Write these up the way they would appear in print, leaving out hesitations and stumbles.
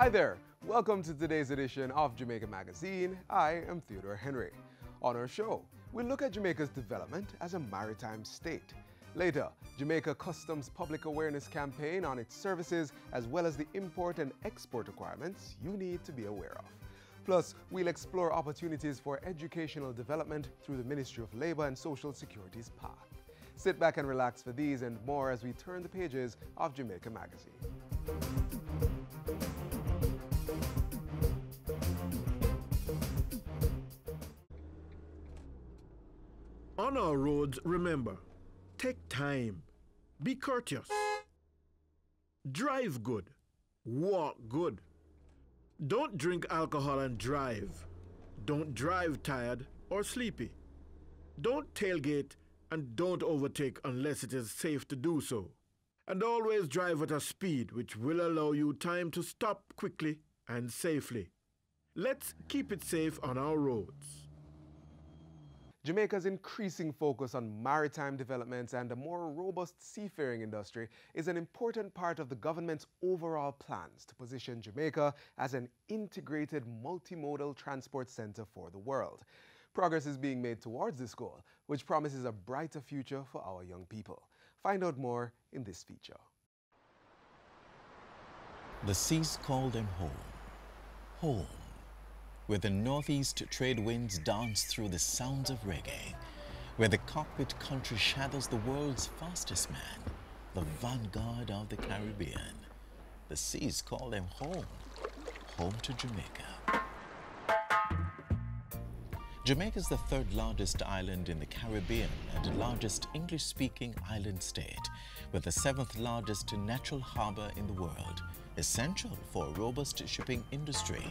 Hi there, welcome to today's edition of Jamaica Magazine. I am Theodore Henry. On our show, we'll look at Jamaica's development as a maritime state. Later, Jamaica Customs public awareness campaign on its services as well as the import and export requirements you need to be aware of. Plus, we'll explore opportunities for educational development through the Ministry of Labour and Social Security's path. Sit back and relax for these and more as we turn the pages of Jamaica Magazine. On our roads, remember, take time, be courteous, drive good, walk good. Don't drink alcohol and drive. Don't drive tired or sleepy. Don't tailgate and don't overtake unless it is safe to do so. And always drive at a speed which will allow you time to stop quickly and safely. Let's keep it safe on our roads. Jamaica's increasing focus on maritime developments and a more robust seafaring industry is an important part of the government's overall plans to position Jamaica as an integrated multimodal transport center for the world. Progress is being made towards this goal, which promises a brighter future for our young people. Find out more in this feature. The seas call them home. Home. Where the northeast trade winds dance through the sounds of reggae, where the cockpit country shadows the world's fastest man, the vanguard of the Caribbean. The seas call them home, home to Jamaica. Jamaica is the third largest island in the Caribbean and the largest English-speaking island state, with the seventh largest natural harbor in the world, essential for a robust shipping industry.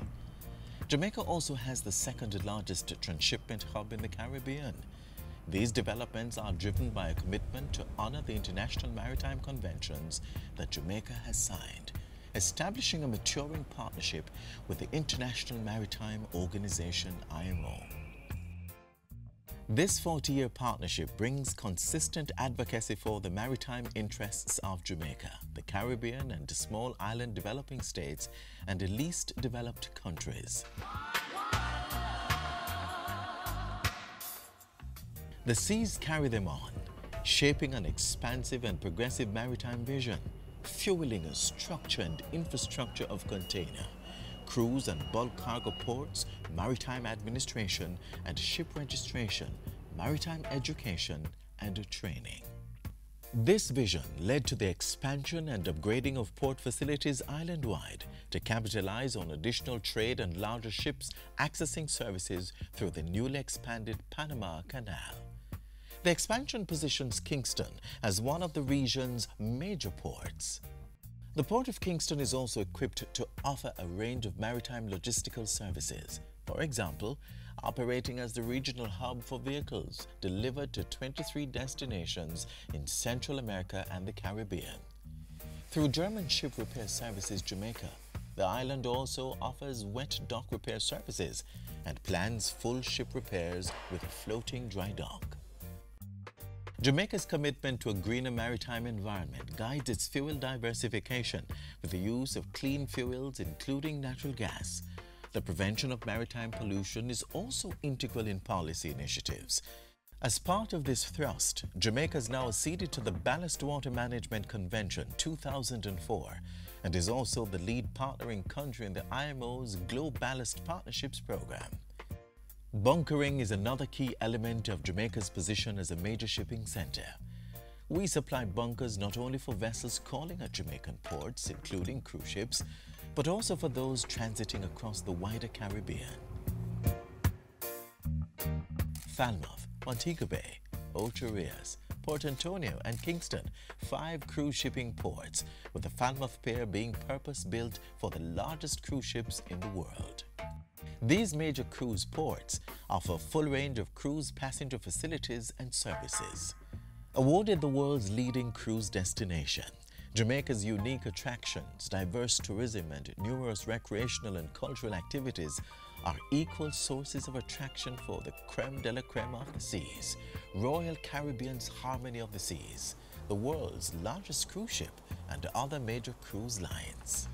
Jamaica also has the second largest transshipment hub in the Caribbean. These developments are driven by a commitment to honor the international maritime conventions that Jamaica has signed, establishing a maturing partnership with the International Maritime Organization, IMO. This 40-year partnership brings consistent advocacy for the maritime interests of Jamaica, the Caribbean and the small island developing states and the least developed countries. The seas carry them on, shaping an expansive and progressive maritime vision, fueling a structure and infrastructure of container, cruise and bulk cargo ports, maritime administration and ship registration, maritime education and training. This vision led to the expansion and upgrading of port facilities island-wide to capitalize on additional trade and larger ships accessing services through the newly expanded Panama Canal. The expansion positions Kingston as one of the region's major ports. The Port of Kingston is also equipped to offer a range of maritime logistical services. For example, operating as the regional hub for vehicles delivered to 23 destinations in Central America and the Caribbean. Through German Ship Repair Services Jamaica, the island also offers wet dock repair services and plans full ship repairs with a floating dry dock. Jamaica's commitment to a greener maritime environment guides its fuel diversification with the use of clean fuels, including natural gas. The prevention of maritime pollution is also integral in policy initiatives. As part of this thrust, Jamaica is now acceded to the Ballast Water Management Convention 2004 and is also the lead partnering country in the IMO's Global Ballast Partnerships Program. Bunkering is another key element of Jamaica's position as a major shipping center. We supply bunkers not only for vessels calling at Jamaican ports, including cruise ships, but also for those transiting across the wider Caribbean. Falmouth, Montego Bay, Ocho Rios, Port Antonio and Kingston, 5 cruise shipping ports, with the Falmouth Pier being purpose-built for the largest cruise ships in the world. These major cruise ports offer a full range of cruise passenger facilities and services. Awarded the world's leading cruise destination, Jamaica's unique attractions, diverse tourism and numerous recreational and cultural activities are equal sources of attraction for the creme de la creme of the seas, Royal Caribbean's Harmony of the Seas, the world's largest cruise ship and other major cruise lines.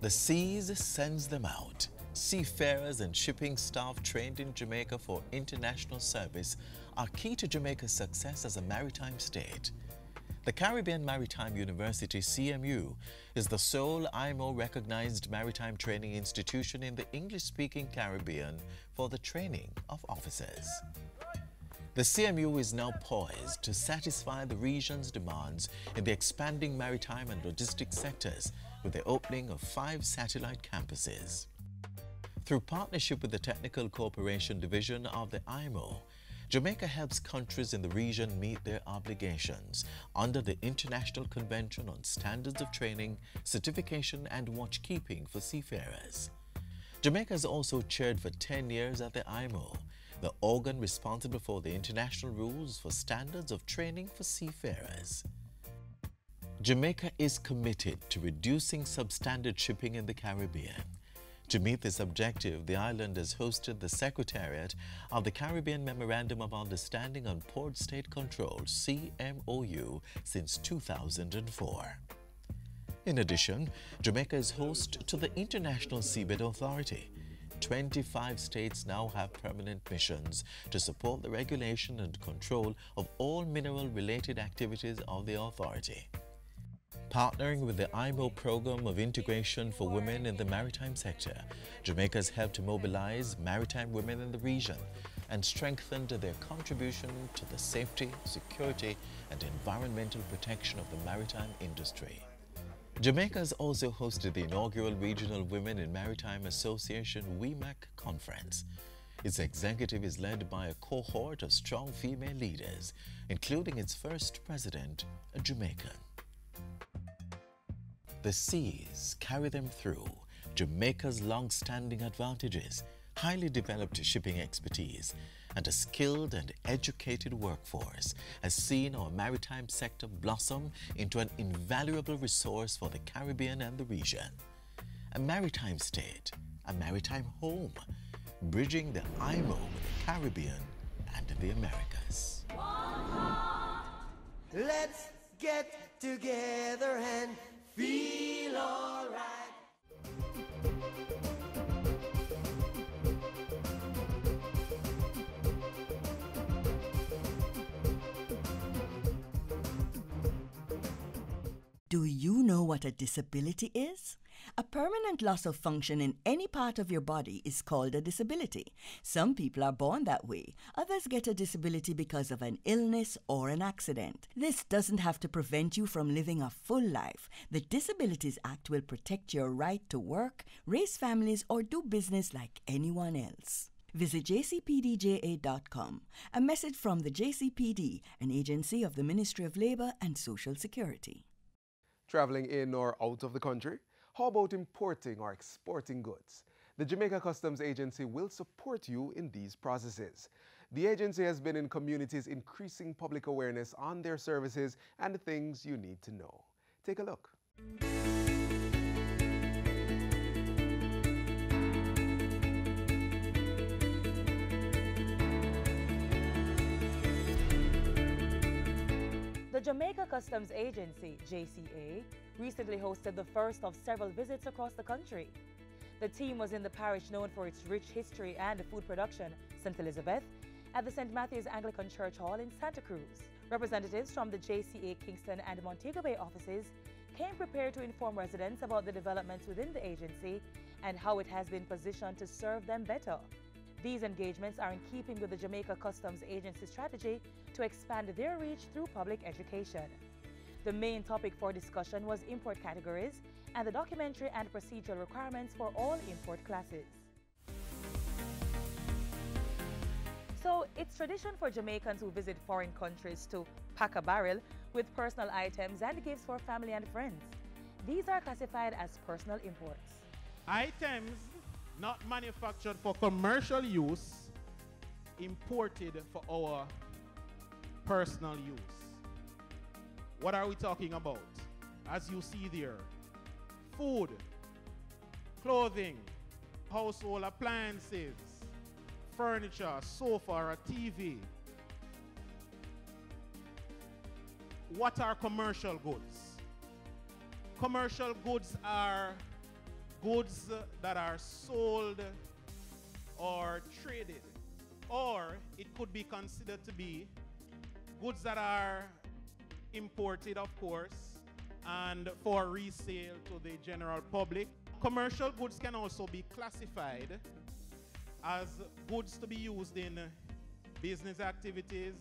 The seas sends them out. Seafarers and shipping staff trained in Jamaica for international service are key to Jamaica's success as a maritime state. The Caribbean Maritime University, CMU, is the sole IMO-recognized maritime training institution in the English-speaking Caribbean for the training of officers. The CMU is now poised to satisfy the region's demands in the expanding maritime and logistics sectors with the opening of 5 satellite campuses. Through partnership with the Technical Cooperation Division of the IMO, Jamaica helps countries in the region meet their obligations under the International Convention on Standards of Training, Certification and Watchkeeping for Seafarers. Jamaica has also chaired for 10 years at the IMO, the organ responsible for the international rules for standards of training for seafarers. Jamaica is committed to reducing substandard shipping in the Caribbean. To meet this objective, the island has hosted the Secretariat of the Caribbean Memorandum of Understanding on Port State Control, CMOU, since 2004. In addition, Jamaica is host to the International Seabed Authority. 25 states now have permanent missions to support the regulation and control of all mineral-related activities of the authority. Partnering with the IMO Program of Integration for Women in the Maritime Sector, Jamaica has helped to mobilize maritime women in the region and strengthened their contribution to the safety, security, and environmental protection of the maritime industry. Jamaica has also hosted the inaugural Regional Women in Maritime Association WEMAC conference. Its executive is led by a cohort of strong female leaders, including its first president, a Jamaican. The seas carry them through. Jamaica's long-standing advantages, highly developed shipping expertise, and a skilled and educated workforce has seen our maritime sector blossom into an invaluable resource for the Caribbean and the region. A maritime state, a maritime home, bridging the IMO with the Caribbean and the Americas. Let's get together and feel alright. Do you know what a disability is? A permanent loss of function in any part of your body is called a disability. Some people are born that way. Others get a disability because of an illness or an accident. This doesn't have to prevent you from living a full life. The Disabilities Act will protect your right to work, raise families, or do business like anyone else. Visit jcpdja.com. A message from the JCPD, an agency of the Ministry of Labour and Social Security. Traveling in or out of the country? How about importing or exporting goods? The Jamaica Customs Agency will support you in these processes. The agency has been in communities increasing public awareness on their services and the things you need to know. Take a look. The Jamaica Customs Agency, JCA, recently hosted the first of several visits across the country. The team was in the parish known for its rich history and food production, St. Elizabeth, at the St. Matthew's Anglican Church Hall in Santa Cruz. Representatives from the JCA Kingston and Montego Bay offices came prepared to inform residents about the developments within the agency and how it has been positioned to serve them better. These engagements are in keeping with the Jamaica Customs Agency strategy to expand their reach through public education. The main topic for discussion was import categories and the documentary and procedural requirements for all import classes. So, it's tradition for Jamaicans who visit foreign countries to pack a barrel with personal items and gifts for family and friends. These are classified as personal imports. Items not manufactured for commercial use, imported for our personal use. What are we talking about? As you see there, food, clothing, household appliances, furniture, sofa, or a TV. What are commercial goods? Commercial goods are goods that are sold or traded, or it could be considered to be goods that are imported, of course, and for resale to the general public. Commercial goods can also be classified as goods to be used in business activities.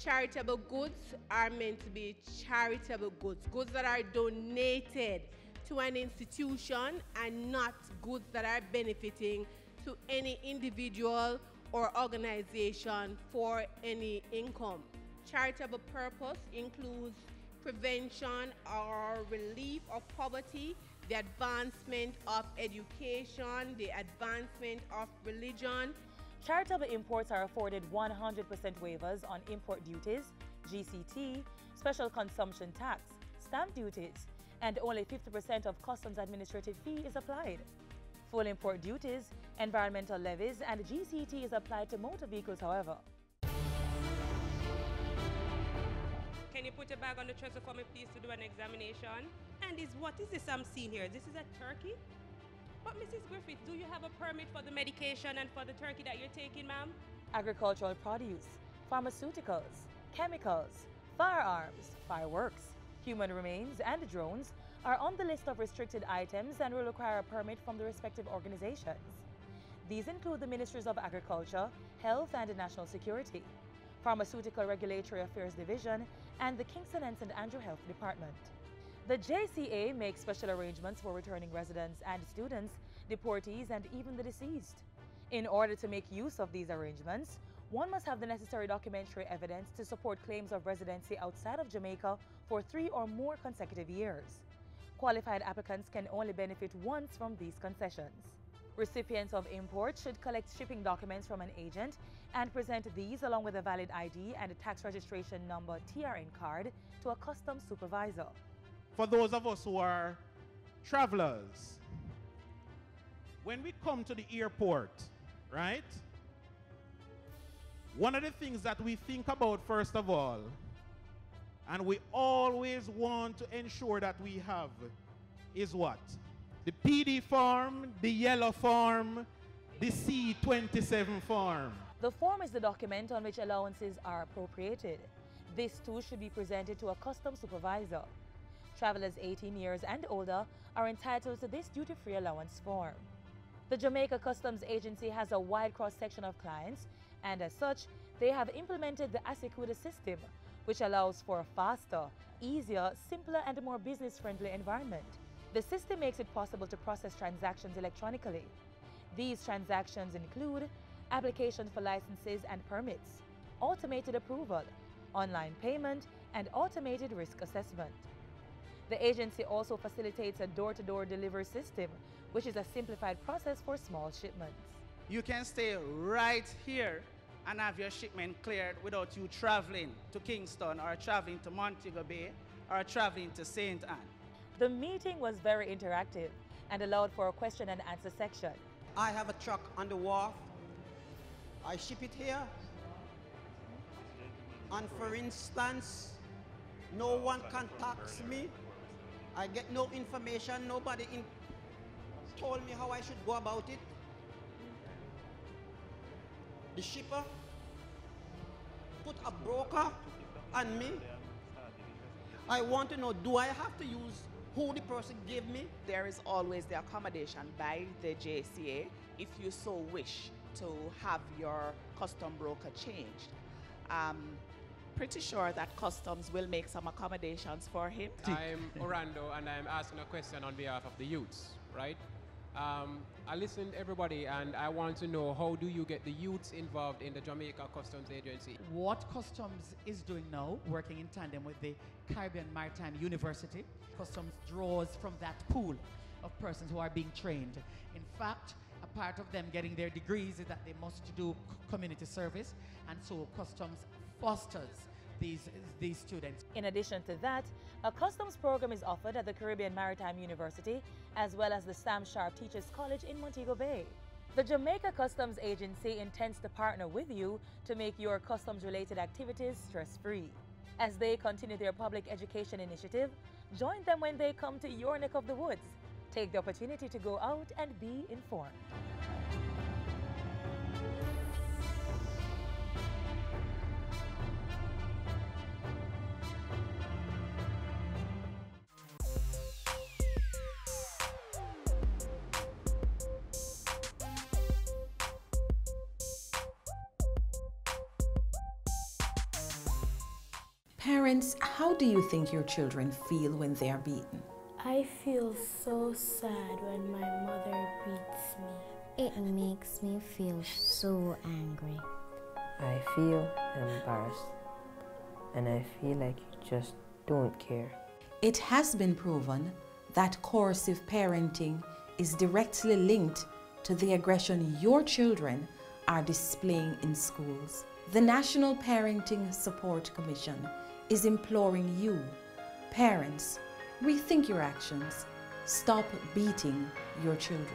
Charitable goods are meant to be charitable goods, goods that are donated to an institution and not goods that are benefiting to any individual or organization for any income. Charitable purpose includes prevention or relief of poverty, the advancement of education, the advancement of religion. Charitable imports are afforded 100% waivers on import duties, GCT, special consumption tax, stamp duties, and only 50% of customs administrative fee is applied. Full import duties, environmental levies, and GCT is applied to motor vehicles, however. Can you put your bag on the dresser for me, please, to do an examination? And what is this I'm seeing here? This is a turkey? But Mrs. Griffith, do you have a permit for the medication and for the turkey that you're taking, ma'am? Agricultural produce, pharmaceuticals, chemicals, firearms, fireworks, human remains, and drones are on the list of restricted items and will require a permit from the respective organizations. These include the Ministries of Agriculture, Health and National Security, Pharmaceutical Regulatory Affairs Division, and the Kingston and St. Andrew Health Department. The JCA makes special arrangements for returning residents and students, deportees, and even the deceased. In order to make use of these arrangements, one must have the necessary documentary evidence to support claims of residency outside of Jamaica for 3 or more consecutive years. Qualified applicants can only benefit once from these concessions. Recipients of imports should collect shipping documents from an agent and present these along with a valid ID and a tax registration number TRN card to a customs supervisor. For those of us who are travelers, when we come to the airport, right? One of the things that we think about first of all, and we always want to ensure that we have, is what? The PD form, the yellow form, the C27 form. The form is the document on which allowances are appropriated. This too should be presented to a customs supervisor. Travelers 18 years and older are entitled to this duty-free allowance form. The Jamaica Customs Agency has a wide cross-section of clients, and as such, they have implemented the Asikuda system, which allows for a faster, easier, simpler, and more business-friendly environment. The system makes it possible to process transactions electronically. These transactions include application for licenses and permits, automated approval, online payment, and automated risk assessment. The agency also facilitates a door-to-door delivery system, which is a simplified process for small shipments. You can stay right here and have your shipment cleared without you traveling to Kingston or traveling to Montego Bay or traveling to St. Anne. The meeting was very interactive and allowed for a question and answer section. I have a truck on the wharf. I ship it here. And for instance, no one contacts me. I get no information. Nobody told me how I should go about it. The shipper put a broker on me. I want to know, do I have to use who the person gave me? There is always the accommodation by the JCA if you so wish to have your custom broker changed. Pretty sure that customs will make some accommodations for him. I'm Orlando and I'm asking a question on behalf of the youths, right? I listened to everybody and I want to know, how do you get the youths involved in the Jamaica Customs Agency? What Customs is doing now, working in tandem with the Caribbean Maritime University, Customs draws from that pool of persons who are being trained. In fact, a part of them getting their degrees is that they must do community service, and so Customs fosters these students. In addition to that, a customs program is offered at the Caribbean Maritime University as well as the Sam Sharp Teachers College in Montego Bay. The Jamaica Customs Agency intends to partner with you to make your customs-related activities stress-free. As they continue their public education initiative, Join them when they come to your neck of the woods. Take the opportunity to go out and be informed. Parents, how do you think your children feel when they are beaten? I feel so sad when my mother beats me. It makes me feel so angry. I feel embarrassed, and I feel like you just don't care. It has been proven that coercive parenting is directly linked to the aggression your children are displaying in schools. The National Parenting Support Commission is imploring you, parents, rethink your actions. Stop beating your children.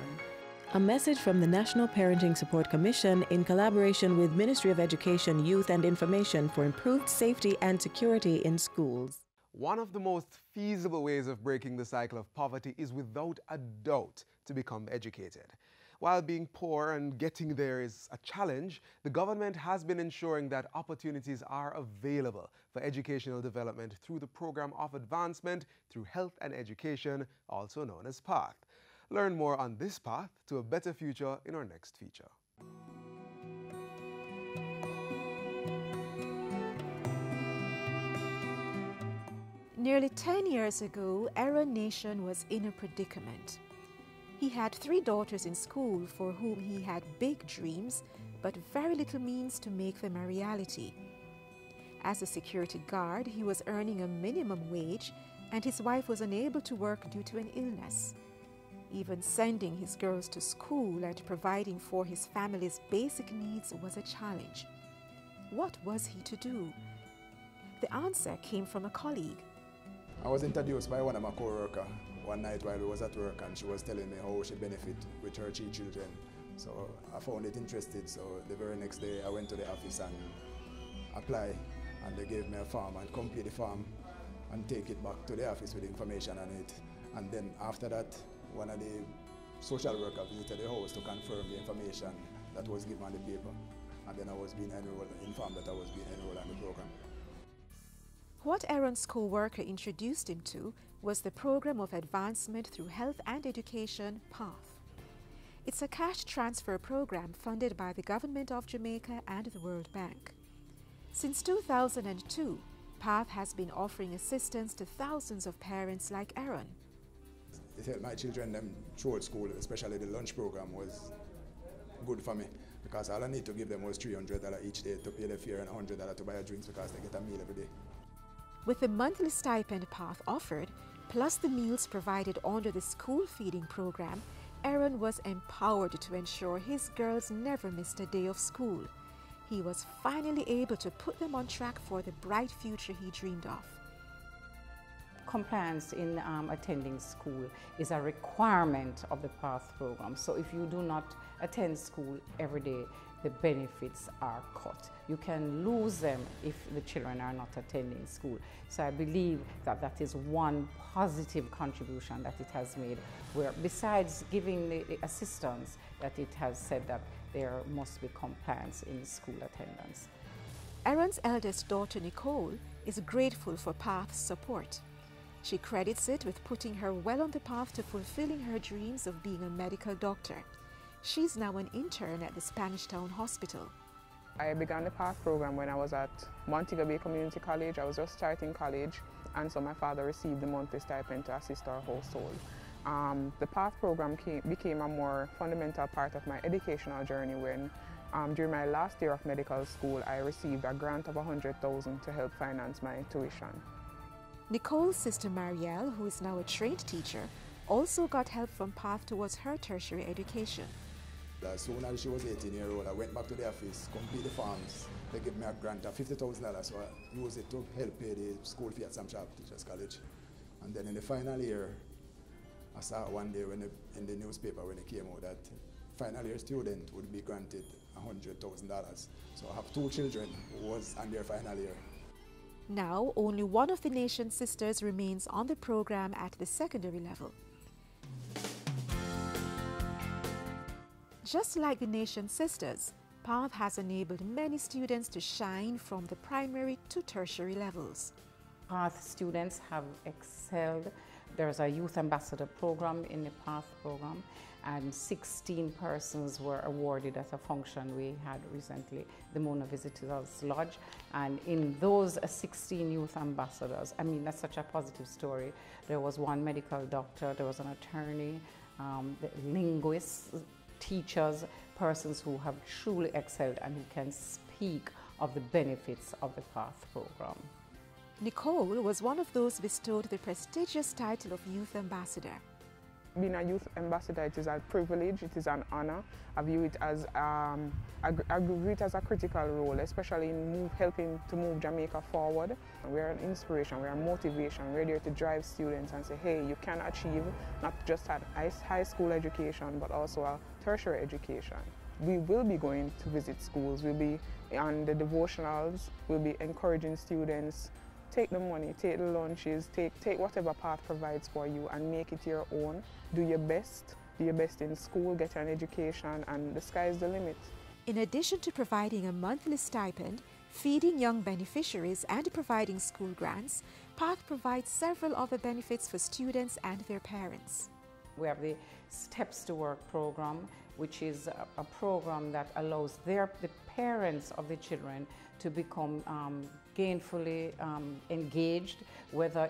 A message from the National Parenting Support Commission in collaboration with Ministry of Education, Youth and Information for improved safety and security in schools. One of the most feasible ways of breaking the cycle of poverty is without a doubt to become educated. While being poor and getting there is a challenge, the government has been ensuring that opportunities are available for educational development through the Program of Advancement through Health and Education, also known as PATH. Learn more on this path to a better future in our next feature. Nearly 10 years ago, Aaron Nation was in a predicament. He had 3 daughters in school for whom he had big dreams, but very little means to make them a reality. As a security guard, he was earning a minimum wage, and his wife was unable to work due to an illness. Even sending his girls to school and providing for his family's basic needs was a challenge. What was he to do? The answer came from a colleague. I was introduced by one of my co-workers one night while we was at work, and she was telling me how she benefit with her 3 children. So I found it interesting, so the very next day I went to the office and applied, and they gave me a form and complete the form and take it back to the office with information on it. And then after that, one of the social workers visited the house to confirm the information that was given on the paper. And then I was being informed that I was being enrolled on the program. What Aaron's co-worker introduced him to was the Program of Advancement through Health and Education, PATH. It's a cash transfer program funded by the Government of Jamaica and the World Bank. Since 2002, PATH has been offering assistance to thousands of parents like Aaron. It helped my children them throughout school, especially the lunch program was good for me, because all I need to give them was $300 each day to pay their fare and $100 to buy drinks, because they get a meal every day. With the monthly stipend PATH offered, plus the meals provided under the school feeding program, Aaron was empowered to ensure his girls never missed a day of school. He was finally able to put them on track for the bright future he dreamed of. Compliance in attending school is a requirement of the PATH program. So if you do not attend school every day, the benefits are cut. You can lose them if the children are not attending school. So I believe that that is one positive contribution that it has made, where besides giving the assistance, that it has said that there must be compliance in school attendance. Aaron's eldest daughter, Nicole, is grateful for PATH's support. She credits it with putting her well on the path to fulfilling her dreams of being a medical doctor. She's now an intern at the Spanish Town Hospital. I began the PATH program when I was at Montego Community College. I was just starting college, and so my father received the monthly stipend to assist our household. The PATH program became a more fundamental part of my educational journey when, during my last year of medical school, I received a grant of $100,000 to help finance my tuition. Nicole's sister Marielle, who is now a trained teacher, also got help from PATH towards her tertiary education. As soon as she was 18 years old, I went back to the office, complete the forms. They gave me a grant of $50,000, so I used it to help pay the school fee at Sam Sharp Teachers College. And then in the final year, I saw one day in the newspaper when it came out that final year student would be granted $100,000. So I have 2 children who was on their final year. Now, only one of the nation's sisters remains on the program at the secondary level. Just like the nation's sisters, PATH has enabled many students to shine from the primary to tertiary levels. PATH students have excelled. There's a youth ambassador program in the PATH program, and 16 persons were awarded at a function we had recently, the Mona Visitors Lodge. And in those 16 youth ambassadors, I mean, that's such a positive story. There was one medical doctor, there was an attorney, linguists, teachers, persons who have truly excelled and who can speak of the benefits of the PATH program. Nicole was one of those bestowed the prestigious title of Youth Ambassador. Being a youth ambassador, it is a privilege, it is an honor. I view it as a critical role, especially in helping to move Jamaica forward. We are an inspiration, we are motivation, we're there to drive students and say, hey, you can achieve not just a high school education, but also a tertiary education. We will be going to visit schools, we'll be on the devotionals, we'll be encouraging students. Take the money, take the lunches, take whatever PATH provides for you and make it your own. Do your best in school, get an education, and the sky's the limit. In addition to providing a monthly stipend, feeding young beneficiaries and providing school grants, PATH provides several other benefits for students and their parents. We have the Steps to Work program, which is a program that allows the parents of the children to become gainfully engaged, whether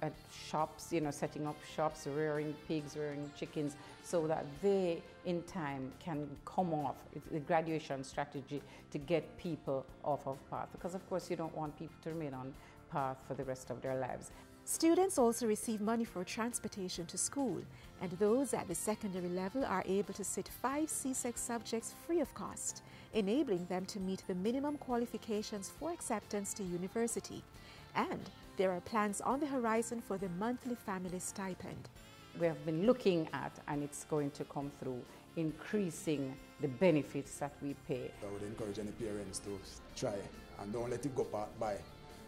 at shops, setting up shops, rearing pigs, rearing chickens, so that they, in time, can come off. It's the graduation strategy to get people off of PATH, because of course you don't want people to remain on PATH for the rest of their lives. Students also receive money for transportation to school, and those at the secondary level are able to sit 5 CSEC subjects free of cost, enabling them to meet the minimum qualifications for acceptance to university. And there are plans on the horizon for the monthly family stipend. We have been looking at, and it's going to come through, increasing the benefits that we pay. I would encourage any parents to try and don't let it go by,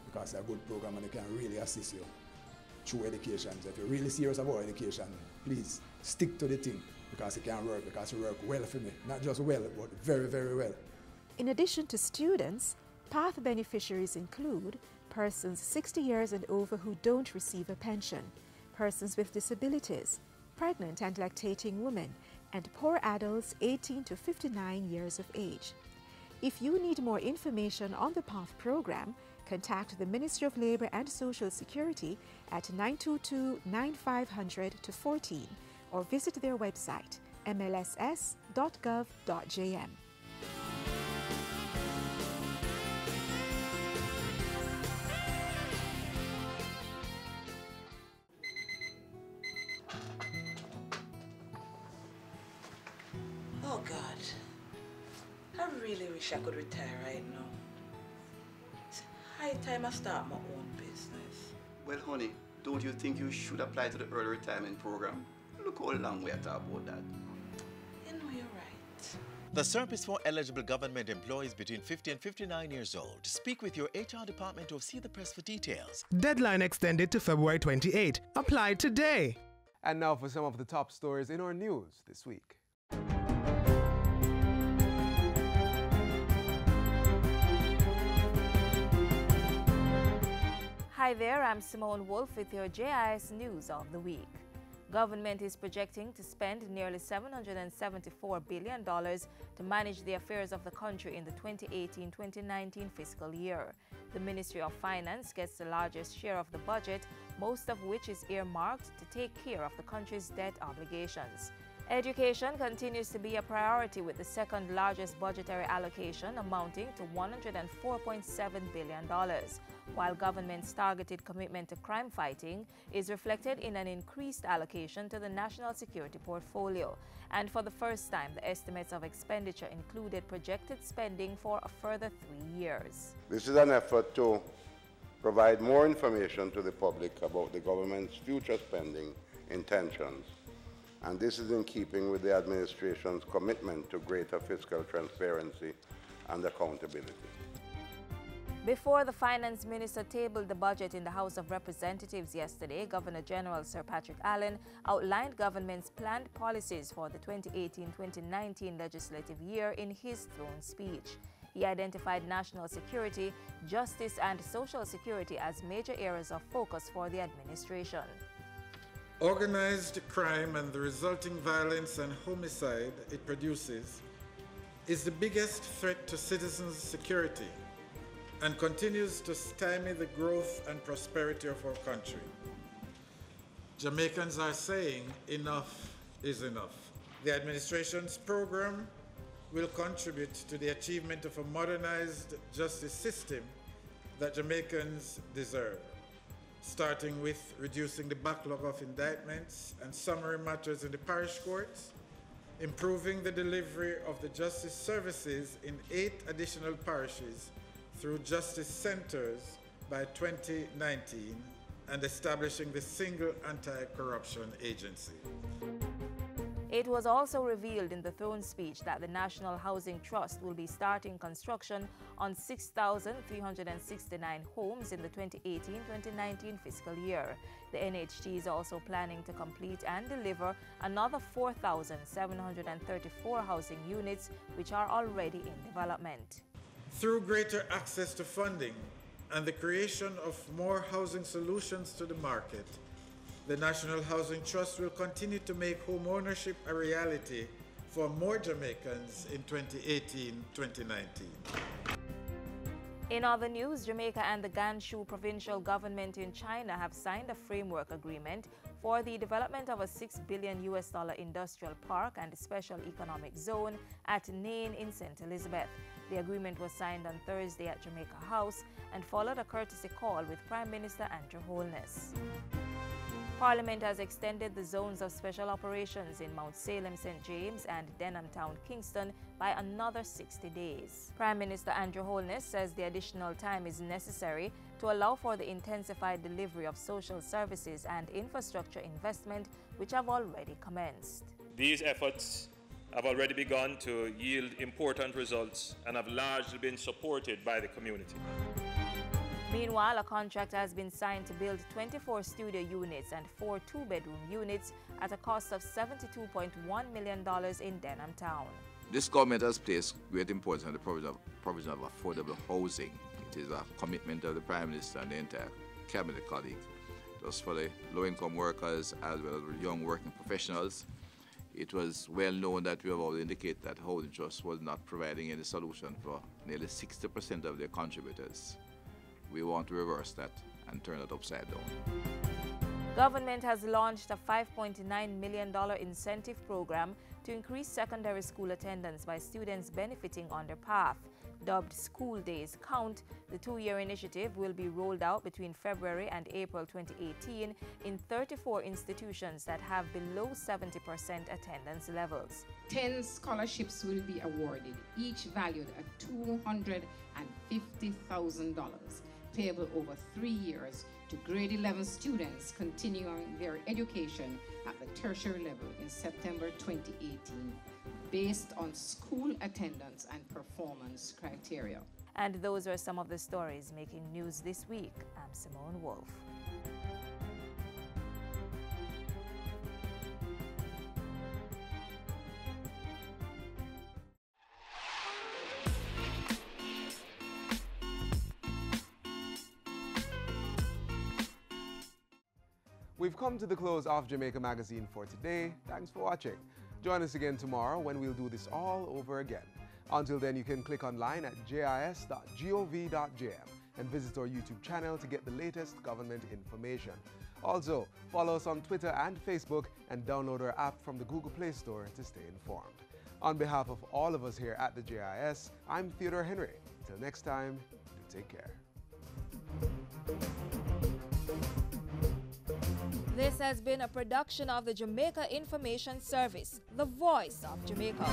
because it's a good program and it can really assist you through education. So if you're really serious about education, please stick to the thing, because it can work, because it works well for me. Not just well, but very, very well. In addition to students, PATH beneficiaries include persons 60 years and over who don't receive a pension, persons with disabilities, pregnant and lactating women, and poor adults 18 to 59 years of age. If you need more information on the PATH program, contact the Ministry of Labour and Social Security at 922-9500-14 or visit their website mlss.gov.jm. Oh God, I really wish I could retire right now. It's high time I start my own business. Well, honey, don't you think you should apply to the early retirement program? Look how long we are talking about that. You know, you're right. The SERP is for eligible government employees between 50 and 59 years old. Speak with your HR department or see the press for details. Deadline extended to February 28. Apply today. And now for some of the top stories in our news this week. Hi there, I'm Simone Wolf with your JIS News of the Week. Government is projecting to spend nearly $774 billion to manage the affairs of the country in the 2018-2019 fiscal year. The Ministry of Finance gets the largest share of the budget, most of which is earmarked to take care of the country's debt obligations. Education continues to be a priority with the second largest budgetary allocation amounting to $104.7 billion, while government's targeted commitment to crime fighting is reflected in an increased allocation to the national security portfolio. And for the first time, the estimates of expenditure included projected spending for a further 3 years. This is an effort to provide more information to the public about the government's future spending intentions. And this is in keeping with the administration's commitment to greater fiscal transparency and accountability. Before the finance minister tabled the budget in the House of Representatives yesterday, Governor General Sir Patrick Allen outlined government's planned policies for the 2018-2019 legislative year in his throne speech. He identified national security, justice, and social security as major areas of focus for the administration. Organized crime and the resulting violence and homicide it produces is the biggest threat to citizens' security and continues to stymie the growth and prosperity of our country. Jamaicans are saying enough is enough. The administration's program will contribute to the achievement of a modernized justice system that Jamaicans deserve, starting with reducing the backlog of indictments and summary matters in the parish courts, improving the delivery of the justice services in 8 additional parishes through justice centers by 2019, and establishing the single anti-corruption agency. It was also revealed in the throne speech that the National Housing Trust will be starting construction on 6,369 homes in the 2018-2019 fiscal year. The NHT is also planning to complete and deliver another 4,734 housing units, which are already in development. Through greater access to funding and the creation of more housing solutions to the market, the National Housing Trust will continue to make home ownership a reality for more Jamaicans in 2018-2019. In other news, Jamaica and the Gansu provincial government in China have signed a framework agreement for the development of a $6 billion industrial park and special economic zone at Nain in St. Elizabeth. The agreement was signed on Thursday at Jamaica House and followed a courtesy call with Prime Minister Andrew Holness. Parliament has extended the zones of special operations in Mount Salem, St. James and Denham Town, Kingston by another 60 days. Prime Minister Andrew Holness says the additional time is necessary to allow for the intensified delivery of social services and infrastructure investment, which have already commenced. These efforts have already begun to yield important results and have largely been supported by the community. Meanwhile, a contract has been signed to build 24 studio units and 4 two-bedroom units at a cost of $72.1 million in Denham Town. This government has placed great importance on the provision of affordable housing. It is a commitment of the Prime Minister and the entire Cabinet colleagues. Just for the low-income workers as well as the young working professionals. It was well known that we have already indicated that Housing Trust was not providing any solution for nearly 60% of their contributors. We want to reverse that and turn it upside down. Government has launched a $5.9 million incentive program to increase secondary school attendance by students benefiting on their path. Dubbed School Days Count, the 2-year initiative will be rolled out between February and April 2018 in 34 institutions that have below 70% attendance levels. 10 scholarships will be awarded, each valued at $250,000, payable over 3 years to grade 11 students continuing their education at the tertiary level in September 2018, based on school attendance and performance criteria. And those are some of the stories making news this week. I'm Simone Wolf. We've come to the close of Jamaica Magazine for today. Thanks for watching. Join us again tomorrow when we'll do this all over again. Until then, you can click online at jis.gov.jm and visit our YouTube channel to get the latest government information. Also, follow us on Twitter and Facebook and download our app from the Google Play Store to stay informed. On behalf of all of us here at the JIS, I'm Theodore Henry. Till next time, do take care. This has been a production of the Jamaica Information Service, the voice of Jamaica.